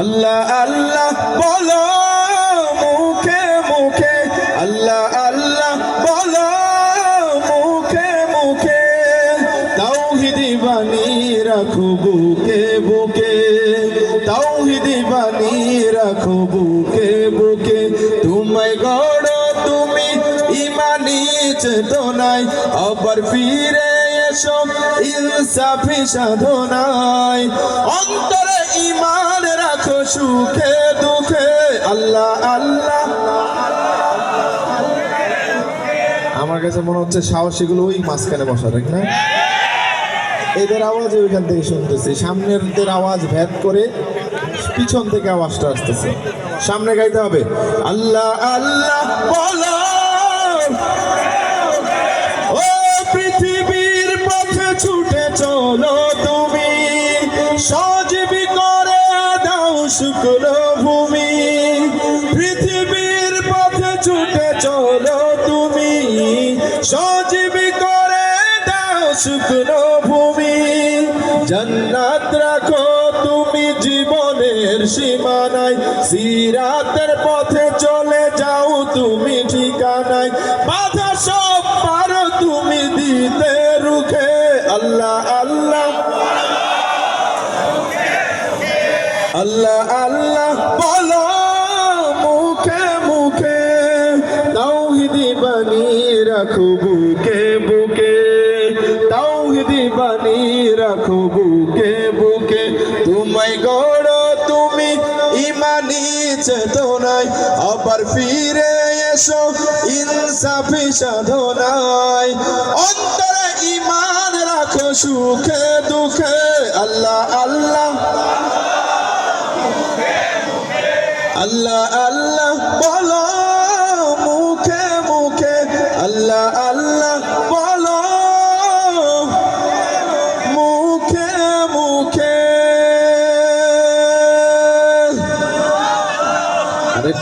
আল্লাহ আল্লাহ বলো মুখে মুখে, আল্লাহ আল্লাহ বলো মুখে মুখে, তাওহীদি বাণী রাখো বুকে বুকে, তাওহীদি বাণী রাখো বুকে বুকে। তোমায় গড়ো তুমি ইমানি চেতনায়, আবার ফিরে এসো ইনসাফি সাধনায়। অন্তরে ঈমান রাখো সুখে দুঃখে, আল্লাহ আল্লাহ। আমার কাছে মনে হচ্ছে সাহসীগুলো ওই মাঝখানে বসা, ঠিক না? এদের আওয়াজ ওইখান থেকে শুনতেছি, সামনের আওয়াজ ভেদ করে পিছন থেকে আওয়াজটা আসতেছে। সামনে গাইতে হবে আল্লাহ আল্লাহ বলো। ও পৃথিবীর পথে ছুটে চলো তুমি, সজীবী করে দাও শুকনো ভূমি। পৃথিবীর পথে ছুটে চলো তুমি, সজীবী করে দাও শুকনো ভূমি। জান্নাত রাখো তুমি জীবনের সীমানায়, সিরাতের পথে চলে যাও তুমি ঠিকানায়। বাধা সব পারো তুমি দিতে রুখে, আল্লাহ আল্লাহ আল্লাহ আল্লাহ বলো মুখে মুখে, তাওহীদি বাণী রাখো বুকে বুকে, তাওহীদি বাণী রাখো বুকে বুকে। তোমায় গড়ো তুমি ইমানি চেতনায়, আবার ফিরে এসো ইনসাফি সাধনায়। অন্তরে ঈমান রাখো সুখে দুঃখে, আল্লাহ আল্লাহ আল্লাহ আল্লাহ।